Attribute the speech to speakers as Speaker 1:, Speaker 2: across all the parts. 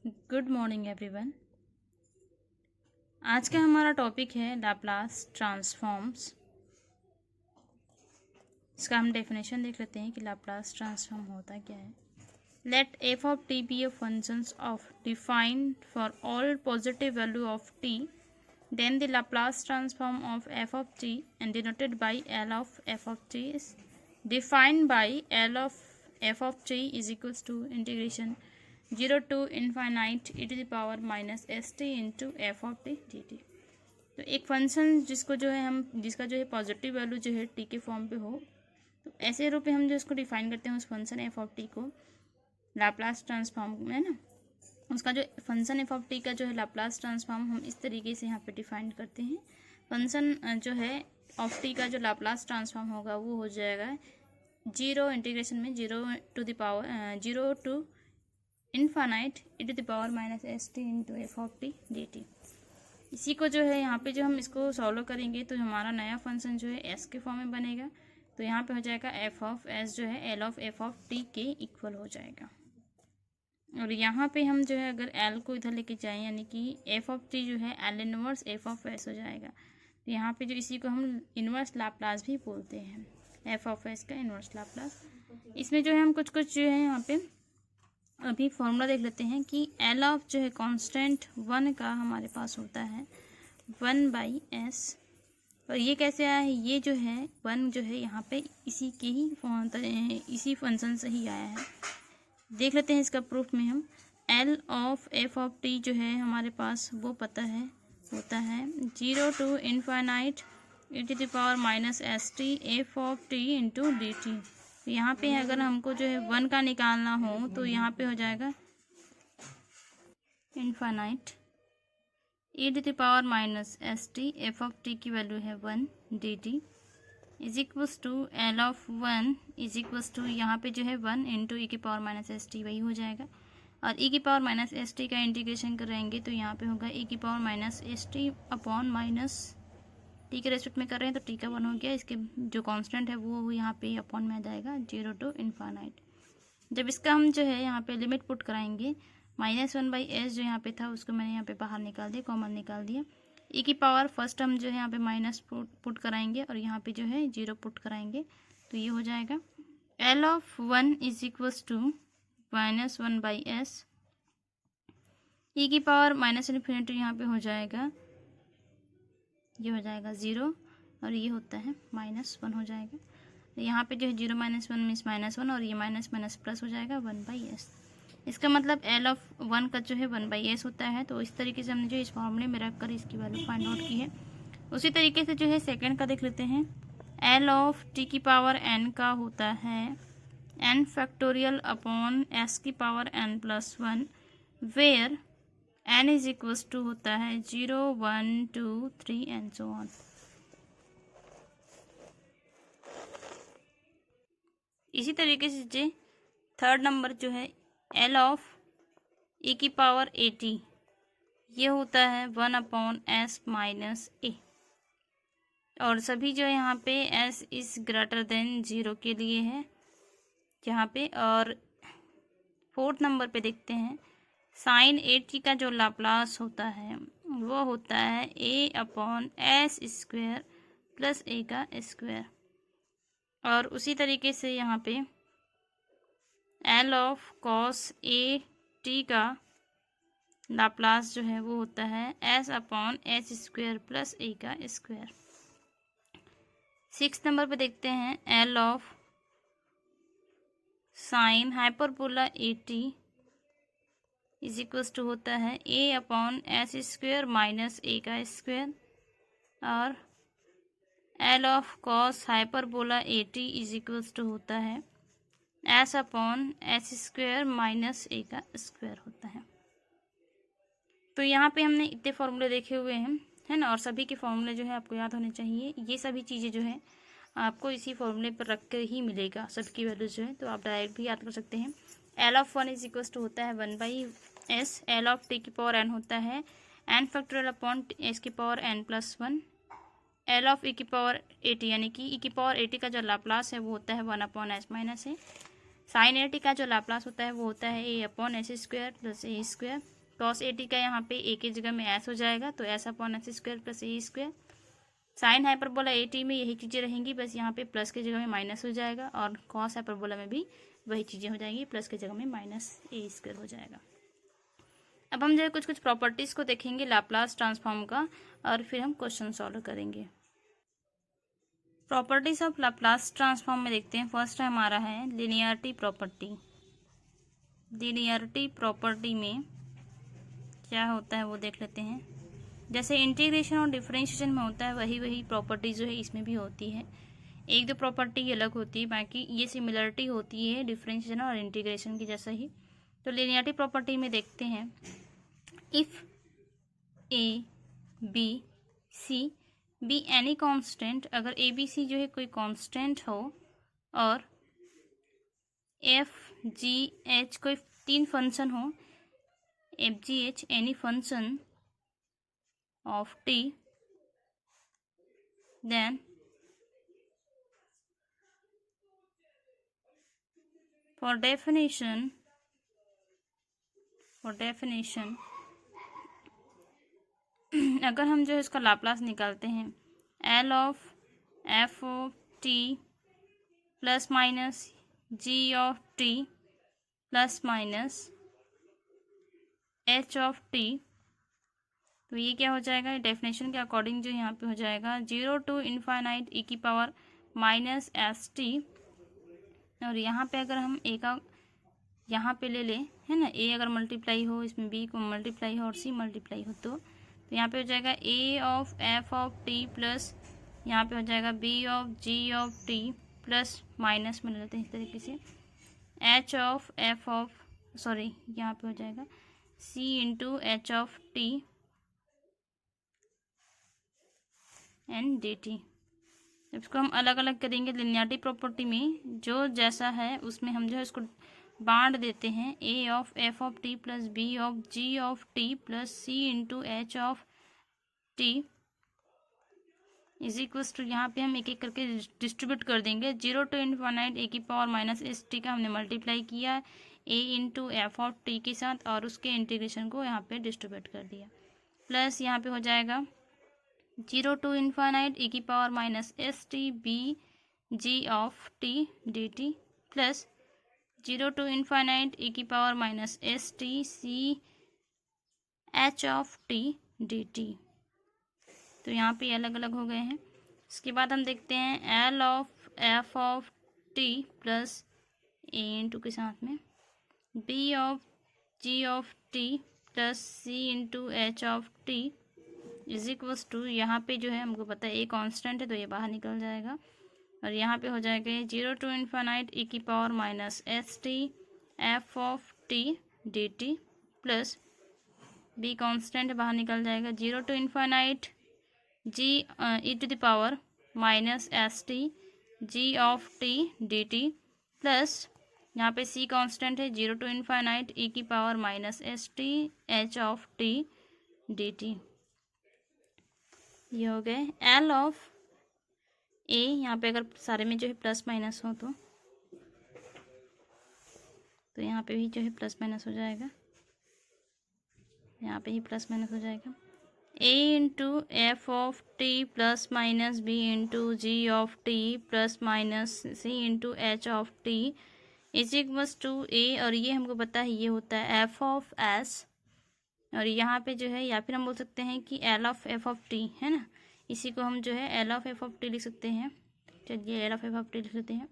Speaker 1: Good morning everyone. आज का हमारा टॉपिक है लैप्लास ट्रांसफॉर्म्स। इसका हम डेफिनेशन देख लेते हैं कि लैप्लास ट्रांसफॉर्म होता क्या है। Let f of t be a functions of defined for all positive value of t, then the Laplace transform of F of T and denoted by L of F of T is defined by L of F of T is equals to integration 0 to infinite e to the power minus S t into F of T D T. तो एक function जिसको जो है जिसका जो है positive value जो है टी के फॉर्म पे हो, तो ऐसे रूप में हम जो इसको डिफाइन करते हैं उस फंक्शन एफ ऑफ टी को लाप्लास ट्रांसफॉर्म में, है ना। उसका जो फंक्शन एफ ऑफ टी का जो है लाप्लास ट्रांसफॉर्म हम इस तरीके से यहाँ पे डिफाइन करते हैं। फंक्शन जो है ऑफ टी का जो लाप्लास ट्रांसफॉर्म होगा वो हो जाएगा 0 इंटीग्रेशन में 0 to infinite e to the power minus S t into F of T D t. इसी को जो है यहाँ पे जो हम इसको सॉल्व करेंगे तो हमारा नया फंक्शन जो है एस के फॉर्म में बनेगा। तो यहाँ पे हो जाएगा एफ ऑफ एस जो है L of F of T के इक्वल हो जाएगा। और यहाँ पे हम जो है अगर एल को इधर लेके जाएं यानी कि एफ ऑफ टी जो है L inverse F of S हो जाएगा। तो यहाँ पे जो इसी को हम इनवर्स लाप्लास भी बोलते हैं, एफ ऑफ एस का इनवर्स लाप्लास। इसमें जो है हम कुछ जो है यहाँ पे अभी फॉर्मूला देख लेते हैं कि एल ऑफ जो है कांस्टेंट 1 का हमारे पास होता है 1/s। और ये कैसे आया है, ये जो है 1 जो है यहाँ पे इसी के ही इसी फंक्शन से ही आया है। देख लेते हैं इसका प्रूफ में हम L of F of T जो है हमारे पास वो पता है होता है 0 to infinite e to the power minus S t f of t into d T. तो यहाँ पे अगर हमको जो है 1 का निकालना हो तो यहाँ पे हो जाएगा infinite e to the power minus S t f of t की वैल्यू है 1 d t is equals to L of 1 is equals to यहाँ पे जो है 1 इंटू ई की पावर माइनस एस टी वही हो जाएगा। और ई की पावर माइनस एस टी का इंटीग्रेशन करेंगे तो यहाँ पे होगा ई की power minus S T upon minus T के रेस्पेक्ट में कर रहे हैं तो टी का 1 हो गया। इसके जो कांस्टेंट है वो यहाँ पे अपॉन में आ जाएगा 0 टू इनफाइनाइट। जब इसका हम जो है यहाँ पे लिमिट पुट कराएंगे -1/s जो यहाँ पे था उसको मैंने यहाँ पे बाहर निकाल दिया, कॉमन निकाल दिया। ई की पावर फर्स्ट हम जो है यहाँ पे माइनस पुट कराएंगे और यहाँ पे जो है 0 पुट कराएंगे तो ये हो जाएगा L of 1 is equals to -1/s e की पावर माइनस इन्फिनिटी यहाँ पे हो जाएगा, ये हो जाएगा 0 और ये होता है -1 हो जाएगा। तो यहाँ पे जो है 0 - 1 मीन्स -1 और ये माइनस माइनस प्लस हो जाएगा 1/s। इसका मतलब एल ऑफ 1 का जो है 1/s होता है। तो इस तरीके से हमने जो इस फॉर्मूले में रख कर इसकी वैल्यू फाइंड आउट की है। उसी तरीके से जो है सेकंड का देख लेते हैं। एल ऑफ टी की पावर n का होता है n फैक्टोरियल अपॉन s की power n+1 where n is equals to होता है 0 1 2 3 एंड सो ऑन। इसी तरीके से जो थर्ड नंबर जो है एल ऑफ e की पावर 80 ये होता है 1/s माइनस ए। और सभी जो यहाँ पे s इज ग्रेटर देन 0 के लिए है यहाँ पे। और फोर्थ नंबर पे देखते हैं साइन 80 का जो लाप्लास होता है वो होता है a/s² प्लस a का स्क्वायर। और उसी तरीके से यहाँ पे L of cos A T का लाप्लास जो है वो होता है s/s² प्लस a का स्क्वायर। 6 नंबर पे देखते हैं L of sine hyperbola 80 is equals to होता है a/s² माइनस a का स्क्वायर। और L of cos hyperbola 80 is equals to होता है s/s² माइनस a का स्क्वायर होता है। तो यहाँ पे हमने इतने फॉर्मूले देखे हुए हैं, है ना। और सभी के फॉर्मूले जो है आपको याद होने चाहिए। ये सभी चीज़ें जो है आपको इसी फॉर्मूले पर रख कर ही मिलेगा सबकी वैल्यू जो है। तो आप डायरेक्ट भी याद कर सकते हैं। L of 1 is equals to होता है 1/s। एल ऑफ टी की पावर n होता है n फैक्टोरियल अपॉन s की power n+1। L of e की पावर 80 यानी कि e की पावर 80 का जो लाप्लास है वो होता है 1/s minus A. Sine A T का जो लाप्लास होता है वो होता है A upon S square plus A square. Cos A T का यहाँ पे ए की जगह में एस हो जाएगा, तो s upon S square plus A square. Sine hyperbola a t में यही चीज़ें रहेंगी, बस यहाँ पे प्लस की जगह में माइनस हो जाएगा, और कॉस हाइपरबोला में भी वही चीज़ें हो जाएंगी, प्लस की जगह में माइनस ए स्क्वायर हो जाएगा। अब हम जो है कुछ कुछ प्रॉपर्टीज़ को देखेंगे लाप्लास ट्रांसफॉर्म का, और फिर हम क्वेश्चन सॉल्व करेंगे। प्रॉपर्टीज ऑफ लाप्लास ट्रांसफॉर्म में देखते हैं। फर्स्ट हमारा है लिनियरिटी प्रॉपर्टी। लिनियरिटी प्रॉपर्टी में क्या होता है वो देख लेते हैं। जैसे इंटीग्रेशन और डिफरेंशिएशन में होता है वही प्रॉपर्टी जो है इसमें भी होती है। एक दो प्रॉपर्टी अलग होती है, बाकी ये सिमिलरिटी होती है डिफरेंशिएशन और इंटीग्रेशन की जैसा ही। तो लिनियरिटी प्रॉपर्टी में देखते हैं, if a b c be any constant, अगर ए बी सी जो है कोई कांस्टेंट हो, और एफ जी एच कोई तीन फंक्शन हो, f g h any function of t, then for definition अगर हम जो है इसका लाप्लास निकालते हैं, L of F of T plus minus g of T plus minus h of t, तो ये क्या हो जाएगा, डेफिनेशन के अकॉर्डिंग जो यहाँ पे हो जाएगा 0 to इनफाइनाइट e की पावर माइनस एस टी। और यहाँ पे अगर हम ए का यहाँ पे ले लें, है ना, ए अगर मल्टीप्लाई हो, इसमें बी को मल्टीप्लाई हो और सी मल्टीप्लाई हो, तो यहाँ पे हो जाएगा A of F of T plus यहाँ पे हो जाएगा B of ji of T plus minus में ले लेते हैं इस तरीके से H of F of, sorry यहाँ पे हो जाएगा C into H of T and D T. इसको हम अलग अलग करेंगे लिनियरिटी प्रॉपर्टी में, जो जैसा है उसमें हम जो है इसको बांट देते हैं। A of F of T plus B of ji of T plus C into H of T is equals to, यहाँ पे हम एक एक करके डिस्ट्रीब्यूट कर देंगे। 0 to इनफाइनाइट ए की पावर माइनस एस टी का हमने मल्टीप्लाई किया ए इंटू एफ ऑफ टी के साथ, और उसके इंटीग्रेशन को यहाँ पे डिस्ट्रीब्यूट कर दिया, प्लस यहाँ पे हो जाएगा 0 to इनफाइनाइट ए की power minus S T B G of T D T plus 0 to infinite ए की power minus S T C H of T D T. तो यहाँ पे अलग अलग हो गए हैं। इसके बाद हम देखते हैं L of F of T plus a into के साथ में b of ji of T plus C into H of T is equals to, यहाँ पे जो है हमको पता है ए कांस्टेंट है तो ये बाहर निकल जाएगा, और यहाँ पे हो जाएगा 0 to इनफाइनाइट ए की power minus S t f of T D T plus b constant बाहर निकल जाएगा 0 to infinite g e to the power minus S t g of T D T plus यहाँ पे सी कांस्टेंट है 0 to infinite ई की power minus S T H of T D T. ये हो गए एल ऑफ ए, यहाँ पे अगर सारे में जो है प्लस माइनस हो तो यहाँ पे भी जो है प्लस माइनस हो जाएगा, यहाँ पे ही प्लस माइनस हो जाएगा। A into F of T plus minus B into G of T plus minus C into H of T is equals to A, और ये हमको पता है ये होता है एफ ऑफ एस, और यहाँ पे जो है या फिर हम बोल सकते हैं कि L of F of t, है ना, इसी को हम जो है L of F of t लिख सकते हैं। चलिए L of F of t लिख लेते हैं,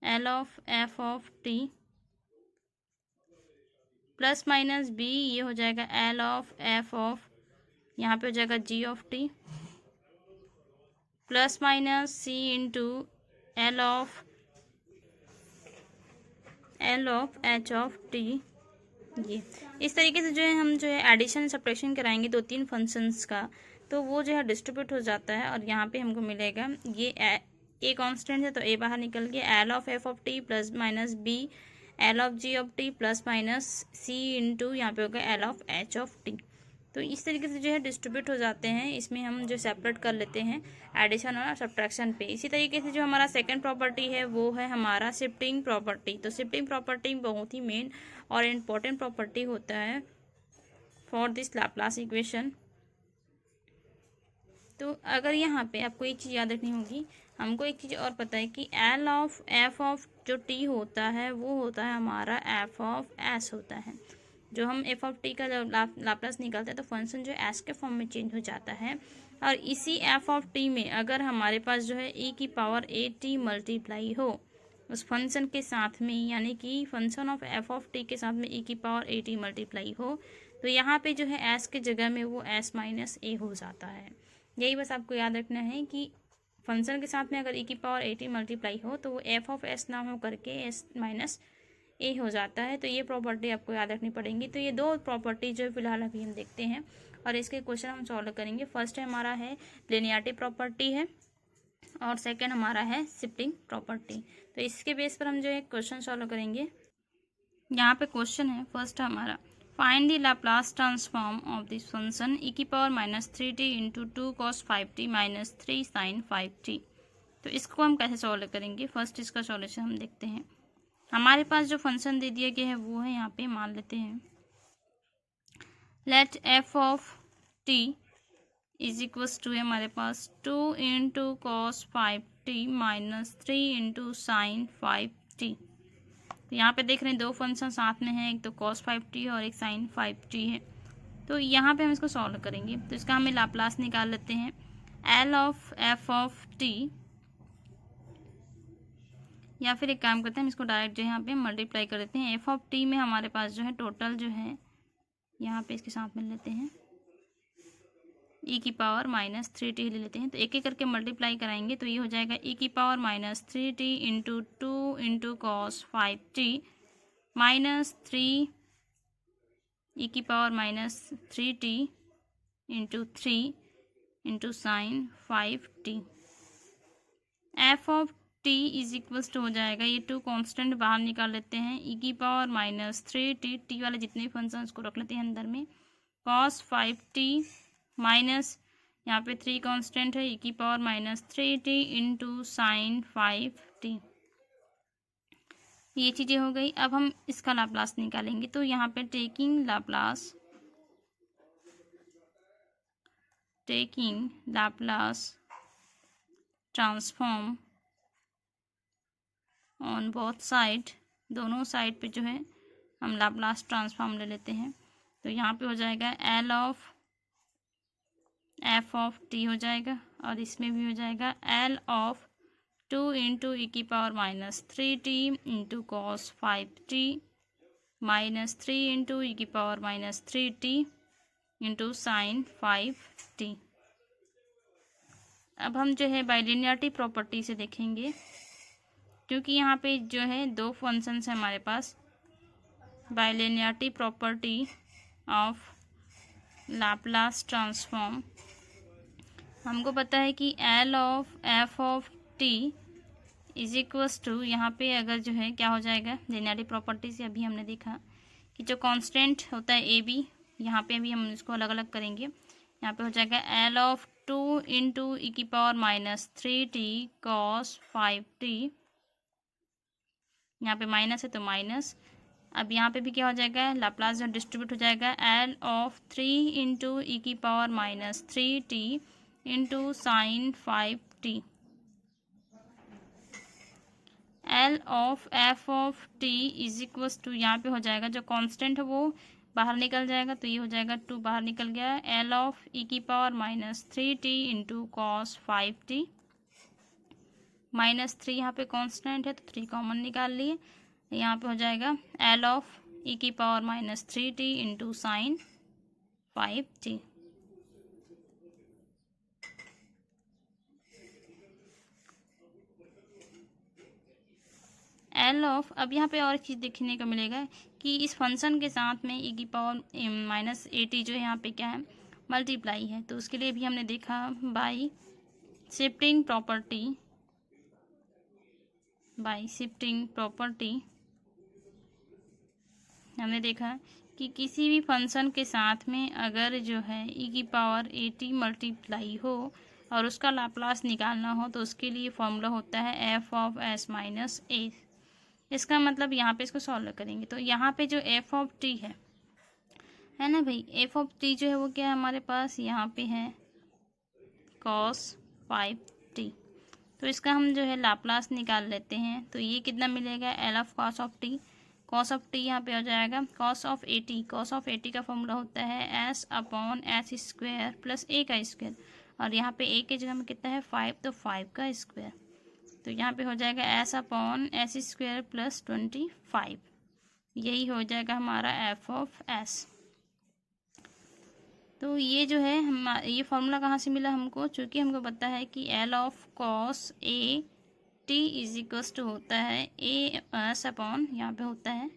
Speaker 1: L of F of T plus minus b, ये हो जाएगा एल ऑफ एफ ऑफ, यहाँ पे हो जाएगा G of T plus minus C into L of H of T. ये इस तरीके से जो है हम जो है एडिशन सब्ट्रैक्शन कराएंगे दो तीन फंक्शंस का, तो वो जो है डिस्ट्रीब्यूट हो जाता है, और यहाँ पे हमको मिलेगा ये ए कांस्टेंट है तो ए बाहर निकल गया, L of F of T plus minus b L of ji of T plus minus C into यहाँ पे होगा L of H of t. तो इस तरीके से जो है डिस्ट्रीब्यूट हो जाते हैं। इसमें हम जो सेपरेट कर लेते हैं एडिशन और सब्ट्रैक्शन पे। इसी तरीके से जो हमारा सेकंड प्रॉपर्टी है वो है हमारा शिफ्टिंग प्रॉपर्टी। तो शिफ्टिंग प्रॉपर्टी बहुत ही मेन और इम्पोर्टेंट प्रॉपर्टी होता है फॉर दिस लैपलास इक्वेशन। तो अगर यहाँ पे आपको एक चीज़ याद रखनी होगी, हमको एक चीज़ और पता है कि एल ऑफ एफ ऑफ जो टी होता है वो होता है हमारा एफ ऑफ एस होता है। जो हम एफ ऑफ टी का जब लाप्लास निकालते हैं तो फंक्शन जो एस के फॉर्म में चेंज हो जाता है। और इसी एफ ऑफ टी में अगर हमारे पास जो है e की पावर ए टी मल्टीप्लाई हो उस फंक्शन के साथ में, यानी कि function of F of T के साथ में e की पावर ए टी मल्टीप्लाई हो, तो यहाँ पे जो है एस के जगह में वो एस माइनस ए हो जाता है। यही बस आपको याद रखना है कि फंक्शन के साथ में अगर e की पावर ए टी मल्टीप्लाई हो तो वो एफ ऑफ एस ना हो करके एस माइनस ए हो जाता है। तो ये प्रॉपर्टी आपको याद रखनी पड़ेगी। तो ये दो प्रॉपर्टी जो फिलहाल अभी हम देखते हैं और इसके क्वेश्चन हम सॉल्व करेंगे। फर्स्ट है हमारा है लिनियरिटी प्रॉपर्टी है और सेकंड हमारा है शिफ्टिंग प्रॉपर्टी। तो इसके बेस पर हम जो है क्वेश्चन सॉल्व करेंगे। यहाँ पे क्वेश्चन है फर्स्ट हमारा, find the Laplace transform of this function e की power minus 3t into 2 cos 5t minus 3 sin 5t। तो इसको हम कैसे सॉल्व करेंगे, फर्स्ट इसका सॉल्यूशन हम देखते हैं। हमारे पास जो फंक्शन दे दिया गया है वो है, यहाँ पे मान लेते हैं let f of T is equals to है हमारे पास 2 into cos 5t minus 3 into sine 5t। तो यहाँ पे देख रहे हैं दो फंक्शन साथ में है, एक तो cos 5t है और एक sin 5t है। तो यहाँ पे हम इसको सॉल्व करेंगे। तो इसका हमें लाप्लास निकाल लेते हैं L of f of t, या फिर एक काम करते हैं हम इसको डायरेक्ट जो है यहाँ पे मल्टीप्लाई कर देते हैं। f ऑफ t में हमारे पास जो है टोटल जो है यहाँ पे इसके साथ में लेते हैं e की पावर माइनस 3t ले लेते हैं। तो एक एक करके मल्टीप्लाई कराएंगे तो ये हो जाएगा e की power minus 3t into 2 into cos 5t minus 3 e की power minus 3t into 3 into sine 5t। F of t is equals to हो जाएगा, ये 2 कांस्टेंट बाहर निकाल लेते हैं, e की पावर माइनस 3t, टी वाले जितने फंक्शन उसको रख लेते हैं अंदर में, cos 5t माइनस यहाँ पे 3 कांस्टेंट है, e की power minus 3t into sine 5t। ये चीज़ें हो गई। अब हम इसका लाप्लास निकालेंगे। तो यहाँ पे taking Laplace transform on both side, दोनों साइड पे जो है हम लाप्लास ट्रांसफॉर्म ले लेते हैं। तो यहाँ पे हो जाएगा L of F of T हो जाएगा और इसमें भी हो जाएगा एल ऑफ 2 इंटू ई की power minus 3t into cos 5t minus 3 into ई की power minus 3t into sine 5t। अब हम जो है बाइलिनियरिटी प्रॉपर्टी से देखेंगे, क्योंकि यहाँ पे जो है दो फंक्शंस हैं हमारे पास। Bilinearity property of Laplace transform, हमको पता है कि L of F of T is equals to, यहाँ पे अगर जो है क्या हो जाएगा लिनियरिटी प्रॉपर्टी से अभी हमने देखा कि जो कांस्टेंट होता है ए बी, यहाँ पे भी हम इसको अलग अलग करेंगे। यहाँ पे हो जाएगा एल ऑफ 2 इंटू ई की power minus 3t cos 5t, यहाँ पे माइनस है तो माइनस। अब यहाँ पे भी क्या हो जाएगा, लाप्लास जो डिस्ट्रीब्यूट हो जाएगा एल ऑफ 3 इंटू ई की power minus 3t into sine 5t। L of F of T is equals to, यहाँ पे हो जाएगा जो कांस्टेंट है वो बाहर निकल जाएगा, तो ये हो जाएगा 2 बाहर निकल गया, एल ऑफ ई की power minus 3t into cos 5t minus 3, यहाँ पे कांस्टेंट है तो 3 कॉमन निकाल लिए। यहाँ पे हो जाएगा एल ऑफ ई की power minus 3t into sine 5t। L of, अब यहाँ पे और एक चीज़ देखने को मिलेगा कि इस फंक्शन के साथ में ई की पावर माइनस 80 जो है यहाँ पे क्या है मल्टीप्लाई है। तो उसके लिए भी हमने देखा बाय शिफ्टिंग प्रॉपर्टी हमने देखा कि किसी भी फंक्शन के साथ में अगर जो है e की पावर at मल्टीप्लाई हो और उसका लाप्लास निकालना हो तो उसके लिए फॉर्मूला होता है f of s minus a। इसका मतलब यहाँ पे इसको सॉल्व करेंगे तो यहाँ पे जो f ऑफ t है ना भाई, f ऑफ t जो है वो क्या है हमारे पास, यहाँ पे है cos 5t। तो इसका हम जो है लाप्लास निकाल लेते हैं तो ये कितना मिलेगा, L of cos of T. Cos of T यहाँ पे हो जाएगा cos of A T. Cos of A T का फॉर्मूला होता है S upon S square plus A का स्क्वायर, और यहाँ पे ए के जगह में कितना है 5, तो 5 का स्क्वायर। तो यहाँ पे हो जाएगा S upon S square plus 25। यही हो जाएगा हमारा एफ ऑफ एस। तो ये जो है हम ये फॉर्मूला कहाँ से मिला हमको, चूँकि हमको पता है कि L of cos A t is equals to होता है ए एस अपॉन यहाँ पे होता है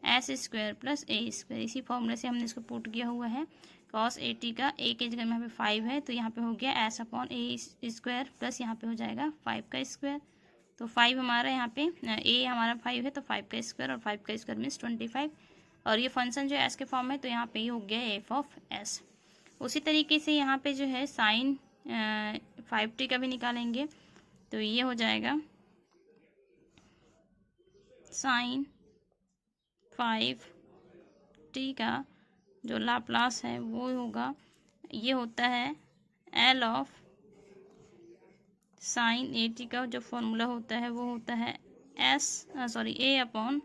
Speaker 1: एस स्क्वायर प्लस ए स्क्वायर। इसी फॉर्मूले से हमने इसको पुट किया हुआ है। कॉस ए टी का ए के जगह में यहाँ पे 5 है तो यहाँ पे हो गया एस अपॉन ए स्क्वायर प्लस यहाँ पे हो जाएगा 5 का स्क्वायर। तो 5 हमारा यहाँ पे ए हमारा 5 है तो 5 का स्क्वायर, और 5 का स्क्वायर मीन्स 25। और ये फंक्शन जो एस के फॉर्म में तो यहाँ पे ही हो गया एफ ऑफ एस। उसी तरीके से यहाँ पे जो है साइन 5t का भी निकालेंगे तो ये हो जाएगा साइन 5t का जो लाप्लास है वो होगा, ये होता है L of sign a t का जो फॉर्मूला होता है वो होता है A upon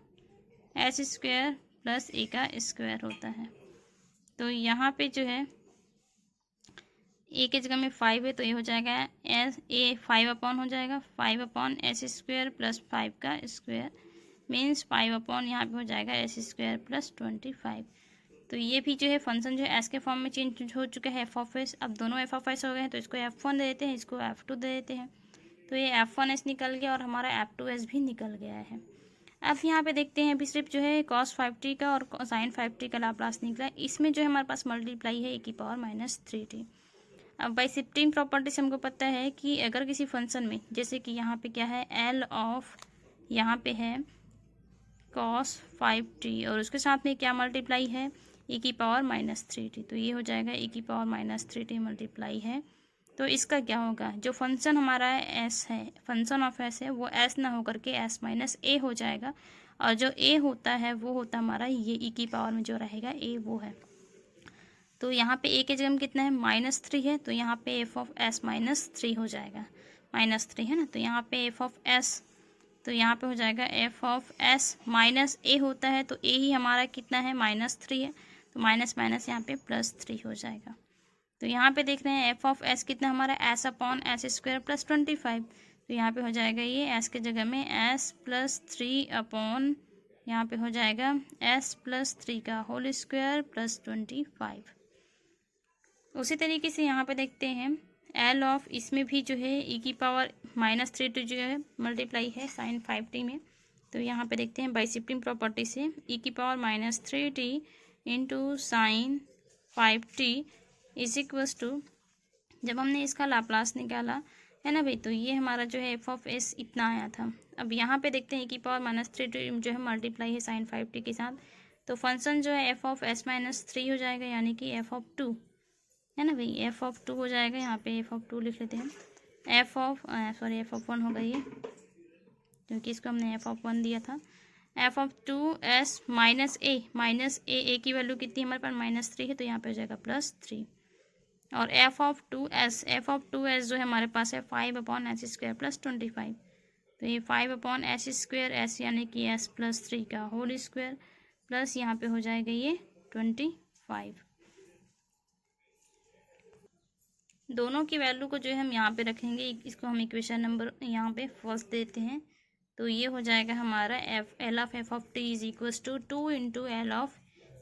Speaker 1: S square plus A का स्क्वायर होता है। तो यहाँ पे जो है ए के जगह में 5 है तो ये हो जाएगा एस ए 5 अपॉन हो जाएगा 5 अपॉन एस स्क्वायर प्लस 5 का स्क्वायर मीन्स 5 अपॉन यहाँ पे हो जाएगा एस स्क्वायर प्लस 25। तो ये भी जो है फंक्शन जो है एस के फॉर्म में चेंज हो चुका है एफ ऑफ एस। अब दोनों एफ ऑफ एस हो गए हैं तो इसको f1 दे देते हैं, इसको f2 दे देते हैं। तो ये f1s निकल गया और हमारा f2s भी निकल गया है। अब यहाँ पे देखते हैं अभी सिर्फ जो है cos 5t का और sin 5t का लाप्लास निकला है। इसमें जो है हमारे पास मल्टीप्लाई है e की पावर माइनस 3t। अब बाई शिफ्टिंग प्रॉपर्टी से हमको पता है कि अगर किसी फंक्शन में जैसे कि यहाँ पे क्या है एल ऑफ यहाँ पे है cos 5t और उसके साथ में क्या मल्टीप्लाई है e की पावर माइनस 3t, तो ये हो जाएगा e की पावर माइनस 3t मल्टीप्लाई है। तो इसका क्या होगा, जो फंक्शन हमारा s है फंक्शन ऑफ s है वो s ना होकर के s माइनस a हो जाएगा, और जो a होता है वो होता हमारा ये e की पावर में जो रहेगा a वो है। तो यहाँ पे a के जगह में कितना है -3 है तो यहाँ पे f ऑफ s -3 हो जाएगा, -3 है ना। तो यहाँ पे f ऑफ s तो यहाँ पे हो जाएगा f of s minus a होता है तो a ही हमारा कितना है -3 है तो माइनस माइनस यहाँ पे +3 हो जाएगा। तो यहाँ पे देख रहे हैं f ऑफ s कितना हमारा s upon S square plus 25। तो यहाँ पे हो जाएगा ये s के जगह में s प्लस 3 अपॉन यहाँ पे हो जाएगा s प्लस 3 का होल स्क्वायर प्लस 25। उसी तरीके से यहाँ पे देखते हैं एल ऑफ इसमें भी जो है e की पावर -3 जो है मल्टीप्लाई है साइन 5t में। तो यहाँ पे देखते हैं बाई शिफ्टिंग प्रॉपर्टी से e की power -3t into sine 5t is equals to, जब हमने इसका लाप्लास निकाला है ना भाई तो ये हमारा जो है एफ ऑफ एस इतना आया था। अब यहाँ पे देखते हैं e की पावर -3t जो है मल्टीप्लाई है साइन 5t के साथ, तो फंक्शन जो है एफ ऑफ एस -3 हो जाएगा यानी कि एफ ऑफ 2 है ना भाई, एफ ऑफ 2 हो जाएगा। यहाँ पे एफ ऑफ 2 लिख लेते हैं, एफ ऑफ 1 होगा ये क्योंकि इसको हमने एफ ऑफ 1 दिया था। एफ ऑफ 2s ए की वैल्यू कितनी हमारे पास -3 है तो यहाँ पे हो जाएगा +3। और एफ ऑफ 2s जो है हमारे पास है 5 अपॉन एस स्क्वायर प्लस 25। तो ये 5 अपॉन एस स्क्वायर एस यानी कि s प्लस 3 का होल स्क्वायर प्लस यहाँ पे हो जाएगा ये 25। दोनों की वैल्यू को जो है हम यहाँ पे रखेंगे, इसको हम इक्वेशन नंबर यहाँ पे फर्स्ट देते हैं। तो ये हो जाएगा हमारा L of F of T is equals to 2 into L of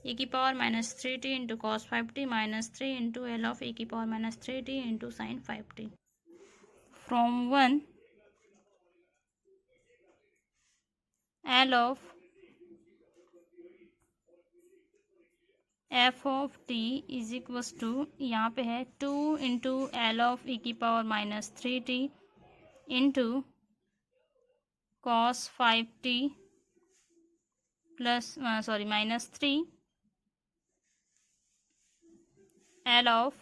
Speaker 1: e की power -3t into cos 5t -3 into L of e की power -3t into sine 5t। From 1 L of F of T is equals to यहाँ पे है 2 into L of e की power -3t into cos 5t plus -3 L of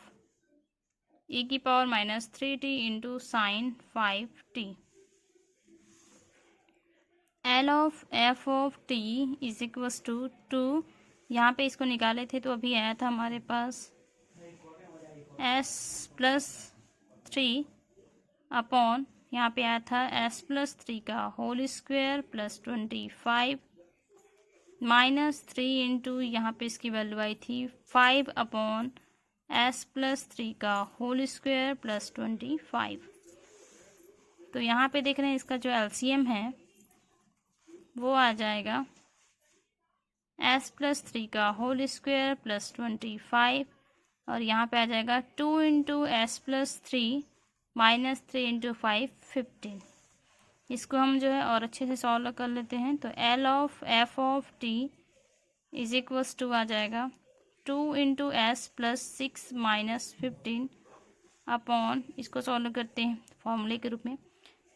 Speaker 1: e की power minus 3t into sine 5t। L of F of T is equals to 2, यहाँ पे इसको निकाले थे तो अभी आया था हमारे पास s प्लस 3 अपॉन, यहाँ पे आया था s प्लस 3 का whole square plus 25 minus 3 into, यहाँ पे इसकी वैल्यू आई थी 5 अपॉन s प्लस 3 का होल स्क्वायर प्लस 25। तो यहाँ पे देख रहे हैं इसका जो एलसीएम है वो आ जाएगा s प्लस 3 का होल स्क्वायर प्लस 25 और यहाँ पे आ जाएगा 2 into S plus 3 minus 3 into 5 15। इसको हम जो है और अच्छे से सॉल्व कर लेते हैं। तो L of F of T is equals to आ जाएगा 2 into S plus 6 minus 15 upon, इसको सॉल्व करते हैं फॉर्मूले के रूप में,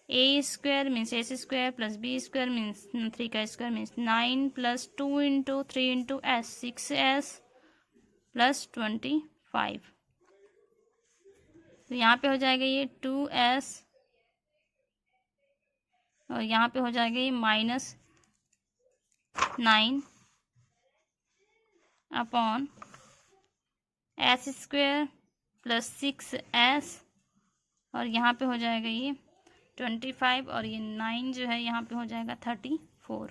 Speaker 1: A square means S square plus B square means 3 का square means 9 plus 2 into 3 into S 6s plus 25। तो यहाँ पे हो जाएगा ये 2s और यहाँ पे हो जाएगा ये minus 9 upon S square plus 6s और यहाँ पे हो जाएगा ये 25 और ये 9 जो है यहाँ पे हो जाएगा 34।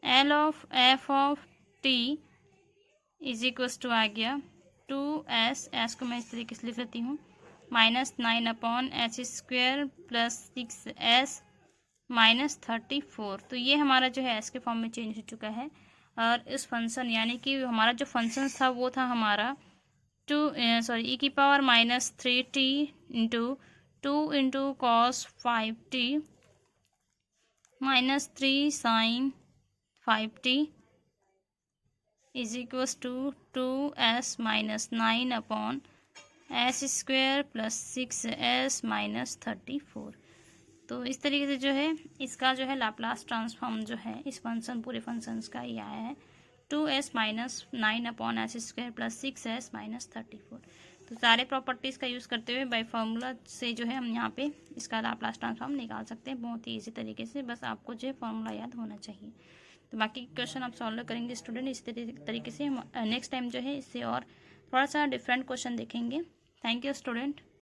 Speaker 1: L of F of T is equals to आ गया 2s को मैं इस तरीके से लिख लेती हूँ minus 9 upon H square plus 6s minus 34। तो ये हमारा जो है एस के फॉर्म में चेंज हो चुका है और इस फंक्शन यानी कि हमारा जो फंक्शन था वो था हमारा ई की power minus 3t into 2 into cos 5t minus 3 sine 5t is equals to 2s minus 9 upon S square plus 6s minus 34। तो इस तरीके से जो है इसका जो है लाप्लास ट्रांसफॉर्म जो है इस फंक्शन पूरे फंक्शंस का ये आया है 2s minus 9 upon S square plus 6s minus 34। तो सारे प्रॉपर्टीज़ का यूज़ करते हुए बाय फार्मूला से जो है हम यहाँ पे इसका लाप्लास ट्रांसफॉर्म निकाल सकते हैं बहुत ही ईजी तरीके से, बस आपको जो है फार्मूला याद होना चाहिए। तो बाकी क्वेश्चन आप सॉल्व करेंगे स्टूडेंट इस तरीके से। हम नेक्स्ट टाइम जो है इससे और थोड़ा सा डिफरेंट क्वेश्चन देखेंगे। Thank you student.